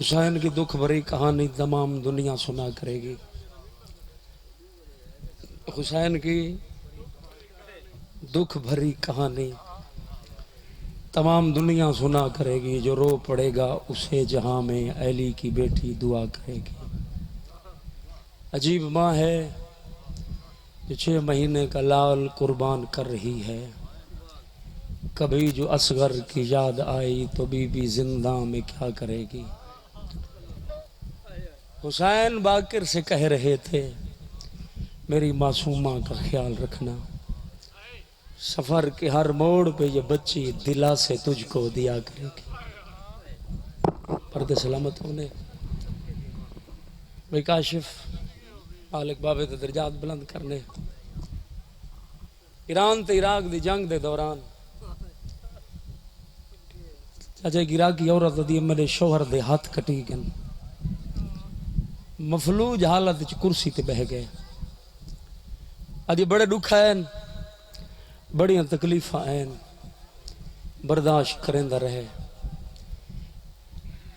حسین کی دکھ بھری کہانی تمام دنیا سنا کرے گی. حسین کی دکھ بھری کہانی تمام دنیا سنا کرے گی. جو رو پڑے گا اسے جہاں میں علی کی بیٹی دعا کرے گی. عجیب ماں ہے جو 6 مہینے کا لال قربان کر رہی ہے. کبھی جو اصغر کی یاد آئی تو بی بی زندہ میں کیا کرے گی. حسین باقر سے کہہ رہے تھے میری معصومہ کا خیال رکھنا. سفر کے ہر موڑ پہ یہ بچی دلا سے تجھ کو دیا کرے گی. پردے سلامت ہونے بھائی کاشف مالک بابے تے درجات بلند کرنے. ایران تے عراق دی جنگ دے دوران چاچا گرا کی عورت دی میرے شوہر دے ہاتھ کٹی گئے. مفلوج حالت وچ کرسی تے بہ گئے. اج بڑے دکھ ہیں بڑی تکلیفاں ہیں برداشت کریندا رہے.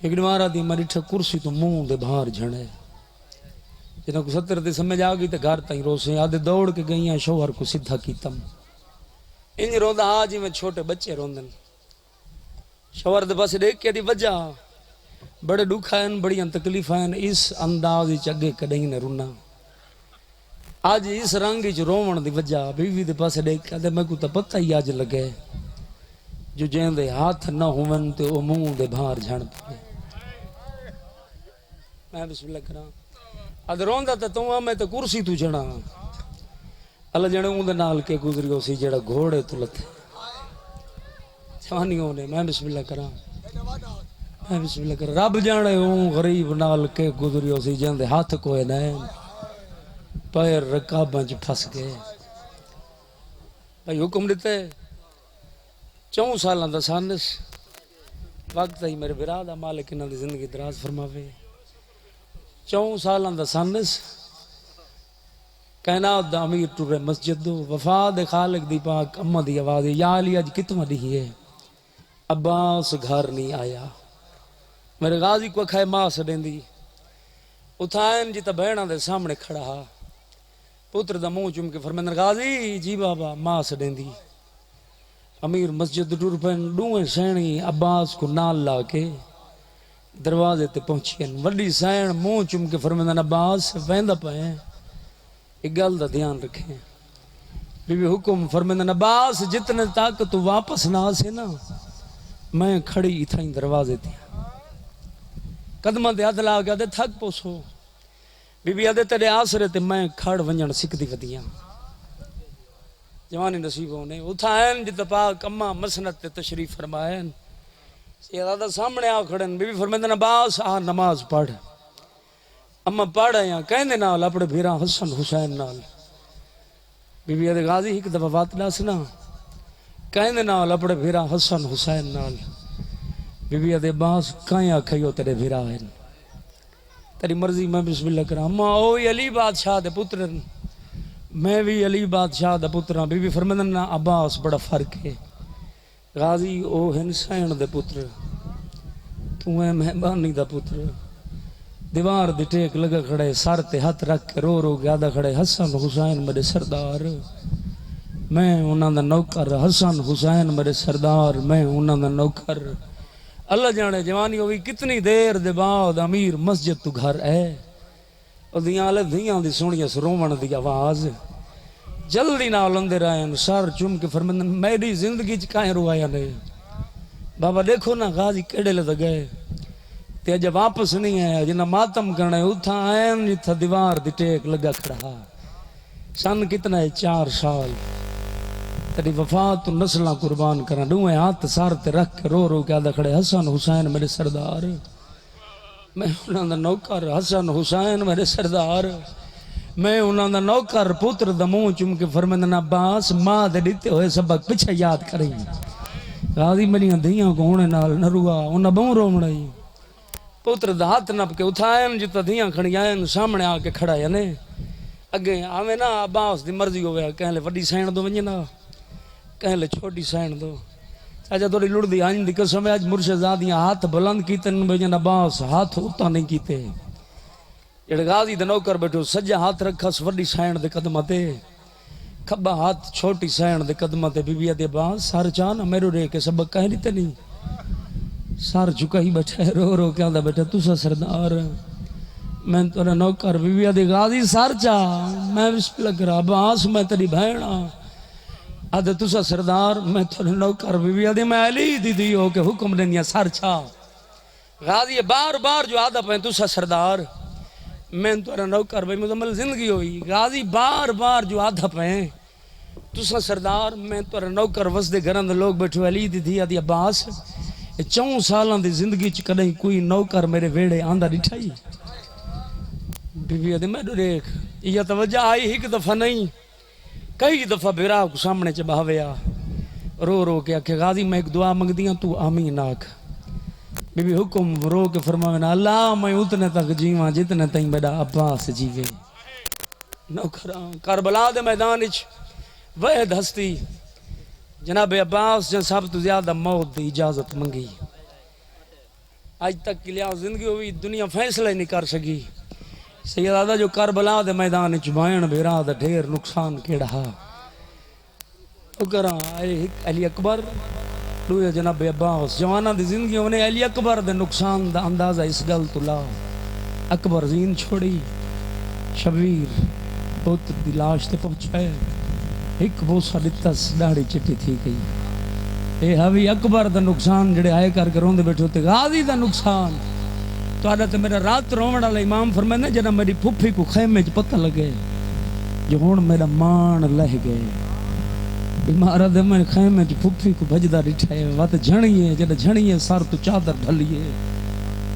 ایک مارا دی مری کرسی تو منہ دے باہر جھڑے. جنہاں کو 70 تے سمجھ آ گئی تے گھر تائیں روسے آدھے دوڑ کے گئیاں شوہر کو سدھا کیتم. انج روندا ہا جی میں چھوٹے بچے روندن. شوہر دے پاسے دیکھ کے دی وجہ بڑے دکھ ہیں بڑی تکلیفاں ہیں. اس انداز وچ اگے کدی نہ رونا. آج اس رنگ وچ رون دی وجہ بیوی دے پاسے دیکھ کے میں کو تے پتہ ہی اج لگے جو جین دے ہاتھ نہ ہون تے او منہ دے باہر جھڑ پے. میں بسم اللہ کراں اد روندا تے تو میں تے کرسی تو جڑا اللہ جنے اون دے نال کے گزریو سی جڑا گھوڑے تو لتھے جوانیوں نے. میں بسم اللہ کراں میں بسم اللہ کراں رب جانے اون غریب نال کے گزریو سی جن دے ہاتھ کوئے نہ پیر رکاباں چ پھس گئے. بھائی حکم دیتے 4 سالاں دا سانس وقت ہی میرے برا دا مالک انہاں دی زندگی دراز فرماوے. 4 سالاں دا سانس کائنات دا امیر ٹرے مسجد دو وفا دے خالق دی پاک اماں دی آواز یا علی اج کتنا دی ہے. عباس گھر نہیں آیا. میرے غازی کو کھائے ماں سڈیندی اتھائن جی تا بہناں دے سامنے کھڑا ہا. پتر دا منہ چوم کے فرمایا غازی جی بابا ماں سڈیندی. امیر مسجد ٹر پین ڈوئیں سینی عباس کو نال لا کے دروازے تے پہنچین. وڈی سین منہ چوم کے فرمایا عباس ویندا پئے ایک گل دا دھیان رکھیں. بی بی حکم فرمایا عباس جتنے تک تو واپس نہ آسے نا میں کھڑی اتھائیں دروازے تے قدمہ دے ہاتھ لا کے آدھے تھک پوسو. بی بی آدھے تیرے آسرے تے میں کھڑ ونجن سکھ دی ودیاں. جوانی نصیب ہونے اتھائن جت پاک اماں مسنت تے تشریف فرمائن. سیدہ سامنے آ کھڑن. بی بی فرمائن عباس آ نماز پڑھ. اماں پڑھ آیا کہنے نال اپنے بھیرا حسن حسین نال. بی بی آدھے غازی ایک دفعہ بات لاسنا کہنے نال اپنے بھیرا حسن حسین نال. بی بی آدھے باس کائیں آکھائیو تیرے بھیرا ہیں تیری مرضی. میں بسم اللہ کرا اماں اوہی علی بادشاہ دے پترن میں بھی علی بادشاہ دا پتراں. بی بی فرمانا عباس بڑا فرق ہے. غازی او حسین دے پتر تو اے مہربانی دا پتر. دیوار دی ٹیک لگا کھڑے سر تے ہاتھ رکھ کے رو کے آدھا کھڑے حسن حسین میرے سردار میں انہاں دا نوکر. حسن حسین میرے سردار میں انہاں دا نوکر. اللہ جانے جوانی ہوئی کتنی دیر دے بعد امیر مسجد تو گھر ہے. اور دیاں لے دیاں دی سونی اس رومن دی آواز جلدی نال اندر آئیں. سر چوم کے فرمایا میری زندگی چ کائیں روایا نے بابا دیکھو نا غازی کیڑے لے گئے تے جب واپس نہیں آیا جنہ ماتم کرنا ہے اتھا آئین جتھا دیوار دی ٹیک لگا کھڑا. سن کتنا ہے 4 سال. تیری وفات تو نسلہ قربان کرنا. ڈوئے ہاتھ سار تے رکھ کے رو کے آدھا کھڑے حسن حسین میرے سردار میں انہاں دا نوکر. حسن حسین میرے سردار میں انہاں دا نوکر. پتر دا منہ چوم کے فرمایا عباس ماں دے دیتے ہوئے سبق پیچھے یاد کریں. غازی میری دھیاں کو ہونے نال نہ روا انہاں بہوں رومڑائی. پتر دا ہاتھ نپ کے اٹھائیں جتا دھیاں کھڑی آئیں سامنے آ کے کھڑا یعنی اگے آویں نا عباس دی مرضی ہوئے کہیں لے وڈی سین دو ونجنا کہیں لے چھوٹی سین دو. اچھا تھوڑی لڑ دی آئین دی قسم ہے، آج مرشد زادیاں ہاتھ بلند کیتے بھجن عباس ہاتھ ہوتا نہیں کیتے. جڑے غازی دے نوکر بیٹھو سجا ہاتھ رکھا وڈی سائن دے قدمہ تے، کھبا ہاتھ چھوٹی سائن دے قدمہ تے. بی بی دے عباس سار چانا میرو رے کے سبق کہیں نہیں تے نہیں. سار جھکا ہی بیٹھا ہے رو رو کیا دا بیٹھا تسا سردار میں تو نوکر. بی بی دے غازی سار چا میں بسم اللہ کرا عباس میں تیری بہنا آدھے تسا سردار میں تو نوکر. بی بی آدھے میں علی دی دی ہو کے حکم دینیا سار چھا. غازی بار بار جو آدھا پہیں تسا سردار میں تو نوکر. بھئی مزمل زندگی ہوئی. غازی بار بار جو آدھا پہیں تسا سردار میں تو نوکر. وسدے گرند لوگ بیٹھو علی دی دی آدھی عباس 4 سالان دی زندگی چ کدیں کوئی نوکر میرے ویڑے آندہ ڈٹھائی. بی بی آدھے میں دیکھ یہ توجہ آئی ایک دفعہ نہیں کئی دفعہ بیرا کو سامنے چ بہاویا رو رو کے کہ غازی میں ایک دعا منگ دیاں تو آمین آکھ. بی بی حکم رو کے فرماوینا اللہ میں اتنے تک جیواں جتنے تائیں میرا عباس جیوے. نوکراں کربلا دے میدان وچ وحد ہستی جناب عباس جن سب تو زیادہ موت دی اجازت منگی. آج تک کے لیا زندگی ہوئی دنیا فیصلہ ہی نہیں کر سکی. سیدادہ جو کربلا دے میدان وچ بائن بھیرا دا ڈھیر نقصان کیڑا کراں علی اکبر دوئے جناب عباس جوانہ دی زندگی ہونے علی اکبر دے نقصان دا اندازہ اس گل تو لا. اکبر زین چھوڑی شبیر پوتر دی لاش تے پہنچائے ایک بوسہ دتس داڑھی چٹی تھی گئی. اے حوی اکبر دا نقصان جڑے آئے کر کے روندے بیٹھو تے غازی دا نقصان تو آدھا تے میرا رات رومڑ والا امام فرمائے نا جنہ میری پھپھی کو خیمے چ پتہ لگے جو ہون میرا مان لہ گئے. بیمارہ دے میں خیمے چ پھپھی کو بھجدہ ڈٹھائے وات جھنیے جڑا جھنیے سار تو چادر ڈھلیے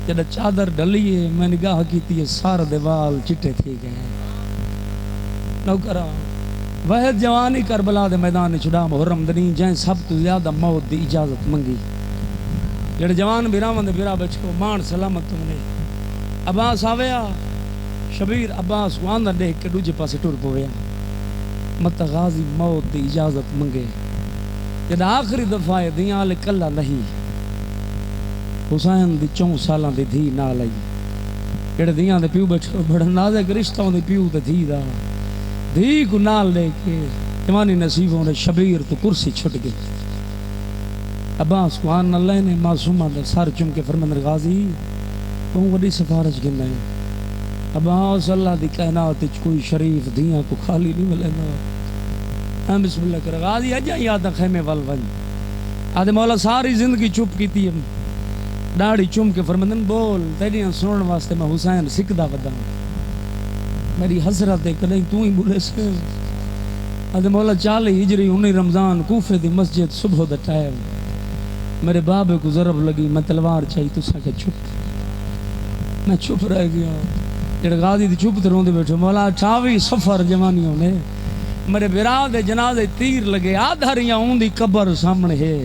جڑا چادر ڈلیے میں نگاہ کیتی ہے سار دے وال چٹے تھی گئے. نوکرہ وحد جوانی کربلا دے میدان چھڑا محرم دنی جائیں سب تو زیادہ موت دی اجازت منگی. جڑے جوان بیراون دے بیرا بچو مان سلامت تمنے. عباس آویا شبیر عباس کو آندہ دیکھ کے دوجے پاسے ٹور پویا مت غازی موت دی اجازت منگے. جڑا آخری دفعہ دیاں آلے کلا نہیں حسین دی 4 سالان دی دھی نہ لئی. جڑے دیاں دے پیو بچو بڑا نازک رشتوں دے پیو تے دھی دا دھی کو نال لے کے جوانی نصیبوں نے شبیر تو کرسی چھٹ گئی. عباس کو آن اللہ نے معصومہ دے سار چم کے فرماندر غازی تو وڈی سفارش گننا ہے. عباس اللہ دی کائنات وچ کوئی شریف دیاں کو خالی نہیں ملے. ہم بسم اللہ کر غازی اجا یاد خیمے ول ون آدھے مولا ساری زندگی چپ کیتی ہے داڑھی چم کے فرماندن بول تیریاں سنن واسطے میں حسین سکھدا ودا میری حسرت ہے کدیں تو ہی بولے سے. آدھے مولا 40 ہجری 19 رمضان کوفے دی مسجد صبح دا ٹائم میرے بابے کو ضرب لگی میں تلوار چاہی تو سا کہ چھپ میں چھپ رہ گیا. جڑے غازی دی چھپ تے روندے بیٹھے مولا 28 سفر جوانی ہونے میرے برا دے جنازے تیر لگے آدھاریاں اون دی قبر سامنے ہے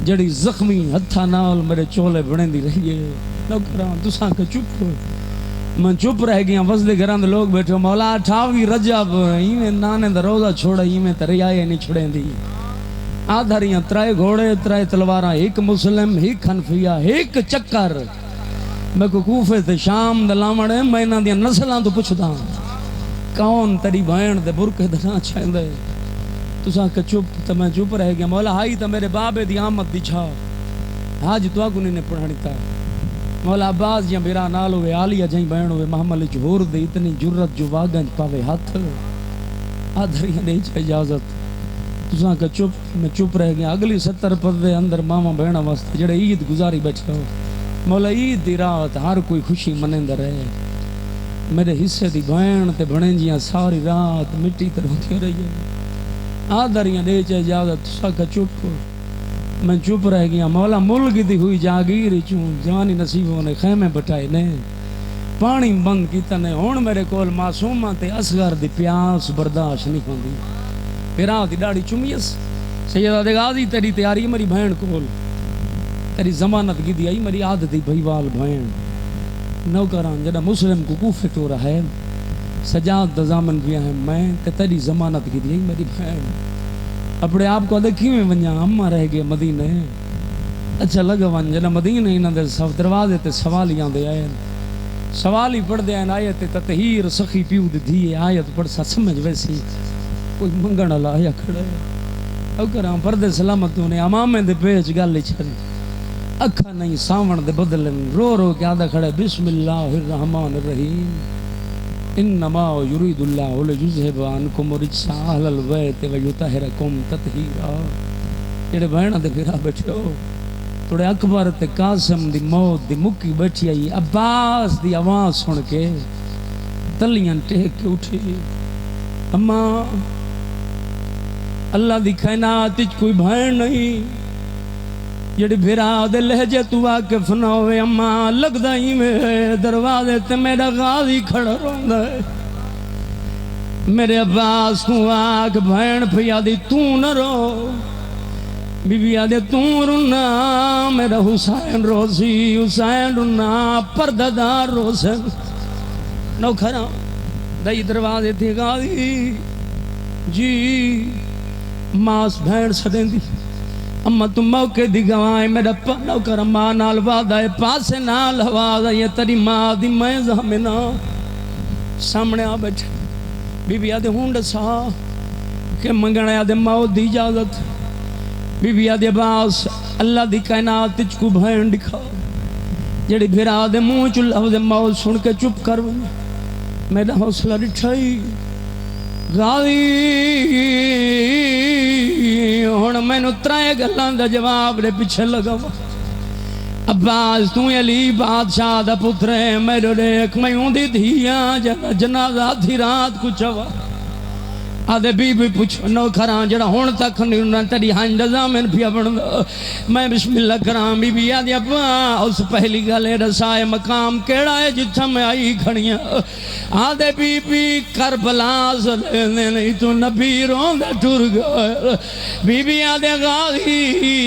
جڑی زخمی ہتھا نال میرے چولے بنے دی رہی ہے. نوکراں تساں کہ چپ میں چپ رہ گیا. وسدے گھراں دے لوگ بیٹھے مولا 28 رجب ایویں نانے دا روزہ چھوڑا ایویں تے ریائے نہیں چھڑیں دی. آدھاریاں 3 گھوڑے 3 تلواراں ایک مسلم ایک حنفیہ ایک چکر میں کو کوفے تے شام دے لاوڑے میں انہاں دی نسلاں تو پوچھدا کون تیری بہن دے برقے دے نہ چھیندے. تساں کہ چپ تے میں چپ رہ گیا. مولا ہائی تے میرے بابے دی آمد دی چھا حج تو اگوں نے پڑھانی تا. مولا عباس یا میرا نال ہوئے عالیہ جائیں بہن ہوئے محمل جھور دے اتنی جرت جو واگن پاوے ہاتھ آدھریاں نہیں چاہ اجازت. تساں کہ چپ میں چپ رہ گیا. اگلی 70 پردے اندر ماما بہنا واسطے جڑے عید گزاری بیٹھے ہو مولا عید دی رات ہر کوئی خوشی منندہ رہے. میرے حصے دی بہن تے بھنجیاں ساری رات مٹی تے روندیاں رہی آدھریاں نہیں چاہ اجازت. تساں کہ چپ میں چپ رہ گیا. مولا ملک دی ہوئی جاگیر چوں جوانی نصیبوں نے خیمے بٹائے نے پانی بند کیتا نے. ہن میرے کول معصومہ تے اصغر دی پیاس برداشت نہیں ہوندی. پیرا دی داڑھی چومیس سیدہ دے غازی تیری تیاری میری بہن کول تیری ضمانت کی دی آئی میری عادت دی بھائیوال بہن. نوکران جڑا مسلم کو کوفے تو رہا ہے سجاد دا زامن بھی ہے میں تے تیری ضمانت کی دی آئی میری بہن. اپنے آپ کو دیکھی میں ونجا اما رہ گئے مدینے اچھا لگا ون جنا مدینے انہاں دے سب دروازے تے سوال ہی آندے آئے سوال ہی پڑھ دے آئے آیت تطہیر سخی پیو دے دیئے آیت پڑھ سا سمجھ ویسی کوئی منگن اللہ آیا کھڑا ہے او کراں پردے سلامتوں نے امامے دے پیچ گالی چھڑی اکھا نہیں ساون دے بدلن رو رو کے آدھا کھڑا بسم اللہ الرحمن الرحیم انما یرید اللہ لیذھب عنکم الرجس اہل البیت ویطہرکم تطہیرا جڑے بہنا دے پھرا بیٹھے ہو توڑے اکبر تے قاسم دی موت دی مکی بیٹھی آئی عباس دی آواز سن کے تلیاں ٹیک کے اٹھی اما اللہ دی کائنات وچ کوئی بھین نہیں جڑی بھرا دے لہجے تو واقف نہ ہوئے اما لگدا ہی میں دروازے تے میرا غازی کھڑا روندا ہے میرے عباس کو آگ بھین پھیا دی تو نہ رو بی بی آدھے تو رونا میرا حسین روزی حسین رونا پردہ دار روزن نو کھرا دائی دروازے تھے غازی جی ماس بھین سڑیں دی اما تم موقع دی گوائیں میرا پنو کر ماں نال وعدہ ہے پاسے نال حوازہ یہ تری ماں دی میں زہمنا سامنے آ بیٹھے بی بی آدھے ہونڈ سا کہ منگنے آدھے موت دی اجازت بی بی آدھے باس اللہ دی کائنات تجھ کو بھین دکھا جڑی پھر آدھے منہ چل لفظ موت سن کے چپ کر میرا حوصلہ رٹھائی غازی ہن میں نو ترائے گلان دا جواب دے پیچھے لگا عباس تو علی بادشاہ دا پتر ہے میرے دیکھ میں ہوں دی دھیاں جنازہ تھی رات کو چوا آدھے بی بی پوچھو نو کھران جڑا ہون تک نہیں تیری ہنج زامن پیا بڑھنا میں بسم اللہ کرام بی بی آدھے ابا اس پہلی گلے رسائے مقام کیڑا ہے جتھا میں آئی کھڑیاں آدھے بی بی کربلا سلینے نہیں تو نبی رون دے ٹور گئے بی بی آدھے غازی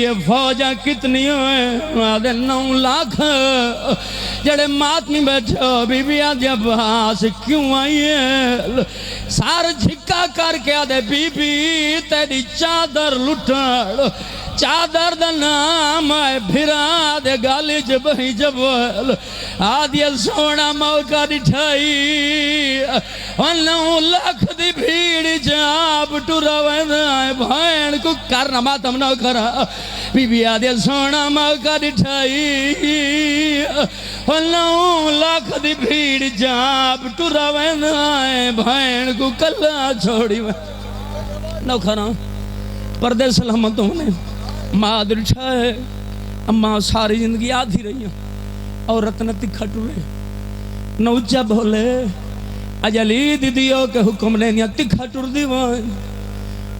یہ فوجہ کتنی ہوئے آدھے 9 لاکھ جڑے ماتمی بیٹھو بی بی آدھے عباس کیوں آئی ہے سار جھکا کر کے آدھے بی بی تیری چادر لٹھڑ چادر دا نام ہے بھرا دے گالی جبہی جبوال آدھے سونا موقع دٹھائی 9 لاکھ دی بھیڑ جاب ٹورا ویدائے بھائن کو کرنا ماتم نہ کرا بی بی آدھے سونا موقع دٹھائی 9 لاکھ دی بھیڑ جاب ٹورا ویدائے بھائن کو کلا چھوڑی نو کھانا پردے سلامتوں نے مادر چھائے اما ساری زندگی آدھی رہی ہیں عورت نے تکھا ٹورے نو اچھا بھولے اجلی دی دیو کے حکم لینیا تکھا ٹور دیوائیں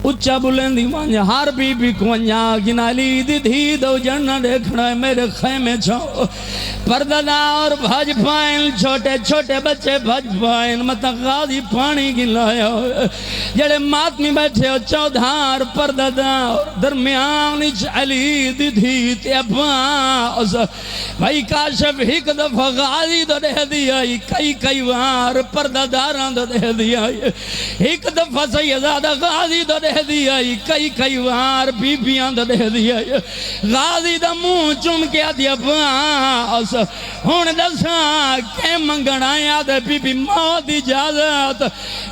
اچھا بلین دیوائیں ہر بی بی کو انجا جنالی دی دی دو جنہ دیکھنا ہے میرے خیمے چھو پرددار بھاج پائن چھوٹے چھوٹے بچے بھاج پائن متا غازی پانی کی لایا جڑے ماتمی بیٹھے ہو چودھار پرددار درمیان علی دی دی تے عباس بھائی کاشف ایک دفعہ غازی دو دے دیا کئی وار پردداران دو دے دیا ایک دفعہ سیدادہ غازی دو دے دیا کئی وار بی بیان دو دے دیا غازی دا منہ چم کے دیا باس ہون دسا کہ منگن آیا دے بی بی موت اجازت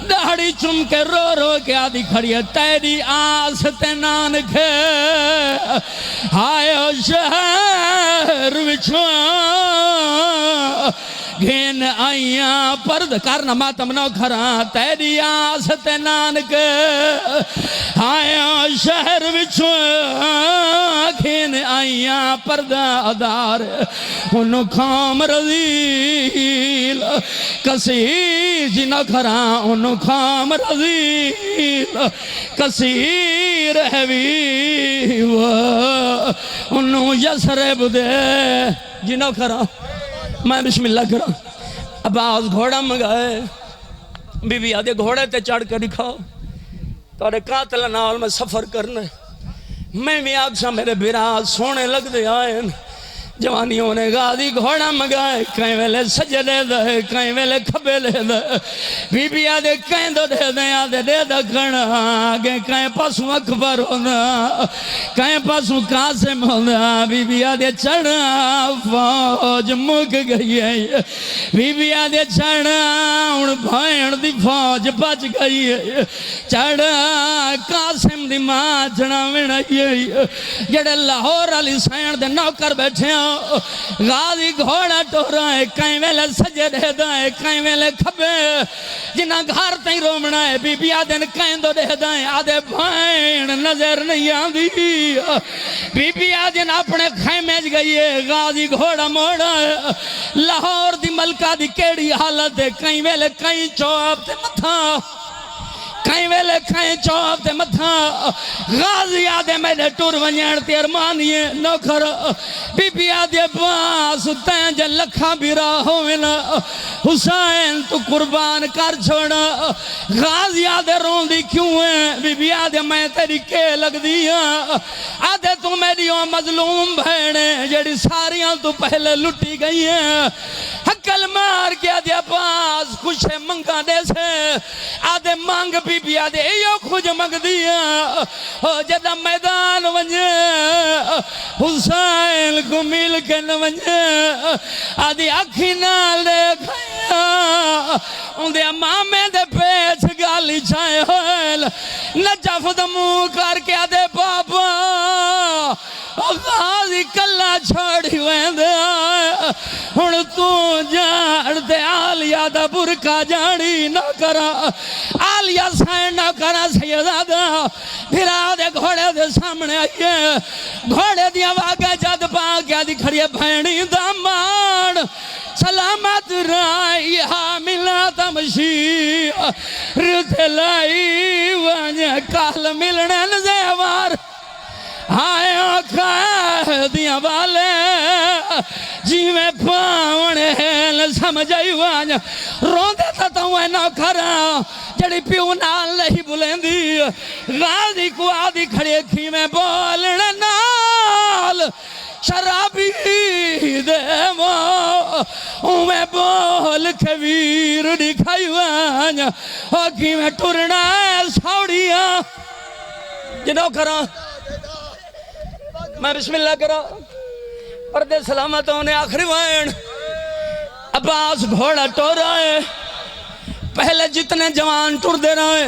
داڑی چم کے رو رو کے آدھی کھڑی ہے تیری آس تینان کھے آئے ہو شہر وچھو گھین آئیاں پرد کرنا ماتم نو کھرا تیری آس تینان کے آئیاں شہر وچھو گھین آئیاں پردہ ادار انہوں کھام رضیل کسی جنہ کھرا انہوں کھام رضیل کسی رہوی انہوں یسرب دے جنہ کھرا میں بسم اللہ کرا عباس گھوڑا منگائے بی بی آدھے گھوڑے تے چڑھ کے دکھاؤ تارے قاتل نال میں سفر کرنے میں بھی آگ سا میرے بیراز سونے لگ دے آئین جوانی ہونے غازی گھوڑا مگائے کہیں ویلے سجدے دے کہیں ویلے کھبے لے دے بی بی آدھے کہیں دو دے دے آدھے دے دے کھڑا آگے کہیں پاسوں اکبر ہونا کہیں پاسوں قاسم ہونا بی بی آدھے چڑھا فوج مک گئی ہے بی بی آدھے چڑھا ان بھائن دی فوج بچ گئی ہے چڑھا قاسم دی ماں چڑھا وڑائی ہے جڑے لاہور علی سین دے نوکر بیٹھے ہیں غازی گھوڑا ٹورا ہے کہیں ویلے سجدے دائیں کہیں ویلے کھبے جنہ گھر تیں رومنا ہے بی بی آدھے کہیں دو دے دائیں آدھے بھائن نظر نہیں آدھی بی بی آدھے اپنے خیمے گئی ہے غازی گھوڑا موڑا ہے لاہور دی ملکہ دی کیڑی حالت ہے کہیں ویلے کہیں چوب تے متھا کہیں ویلے کہیں چوب تے متھا غازی آدھے میرے ٹور ونیان تے ارمانیے نوکر بی بی آدھے باس تین جے لکھا بھی راہ ہوئنا حسین تو قربان کر چھوڑا غازی آدھے رون دی کیوں ہے بی بی آدھے میں تیری کے لگ دیا آدھے تو میری مظلوم بھیڑے جڑی ساریاں تو پہلے لٹی گئی ہیں حکل مار کے آدھے باس کچھ منگا دے سے آدھے مانگ بی بی آدھے ایو کھوج مگ دیا جدہ میدان ونجے حسین کو مل کے نونجے آدھی اکھی نال دیکھایا اندھے امامے دے پیچ گالی چھائے ہوئے نجف دمو کر کے آدھے بابا غازی کلا چھوڑی ہوئے دے ہن تو جاڑ دے آلیا دا برکا جاڑی نہ کرا آلیا سائن نہ کرا سیدادہ پھر آدھے گھوڑے دے سامنے آئیے گھوڑے دیا واقع جد پا کیا دی کھڑیے بھینی دامان سلامت رائی حاملہ تمشی رتے لائی وانجہ کال ملنے نزیوار آئے آنکھا دیا والے جی میں پاونے ہیں سمجھائی وانجا رون دیتا تا ہوئے نوکرا جڑی پیو نال نہیں بلین دی غازی کو آدھی کھڑی کھی میں بولنے نال شرابی دے مو میں بول کے ویر دکھائی وانجا ہوکی میں ٹرنا ہے ساڑیاں جنو کرا میں بسم اللہ کرا پردے سلامت ہونے آخری وائن عباس گھوڑا ٹورا ہے پہلے جتنے جوان ٹور دے رہے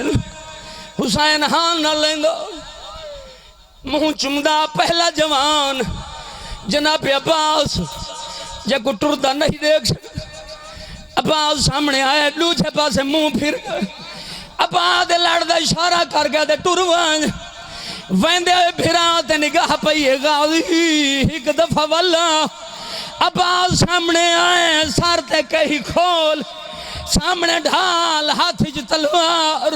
حسین ہان نہ لیں گا مہن چمدہ پہلا جوان جناب عباس جے کو ٹور دا نہیں دیکھ سکتا عباس سامنے آئے لوچے پاسے منہ پھر گئے عباس دے لڑ دا اشارہ کر گیا دے ٹور وائن ویندے بھیرات نگاہ پئیے غازی ایک دفعہ واللہ عباس سامنے آئے سارتے کہیں کھول سامنے ڈھال ہاتھی جو تلوار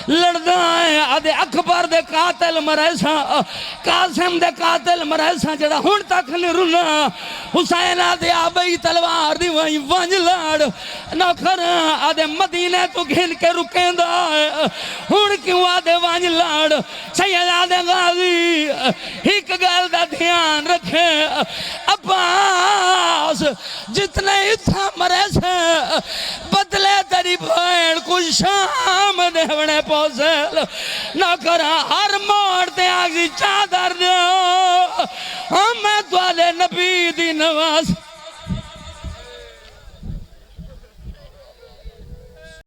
لڑدائیں آدھے اکبر دے قاتل مریسا قاسم دے قاتل مریسا جڑا ہون تک نہیں رنا حسین آدھے آبئی تلوار دی وہیں ونج لڑ نوکر آدھے مدینے تو گھن کے رکیں دا ہون کیوں آدھے ونج لڑ سید آدھے غازی ایک گل دا دھیان رکھے عباس جتنے اتھا مریسا بدلے تیری بھائن کو شام دیونے پوزل نہ کرا ہر موڑ تے آگی چادر دیو ہمیں توالے نبی دی نواز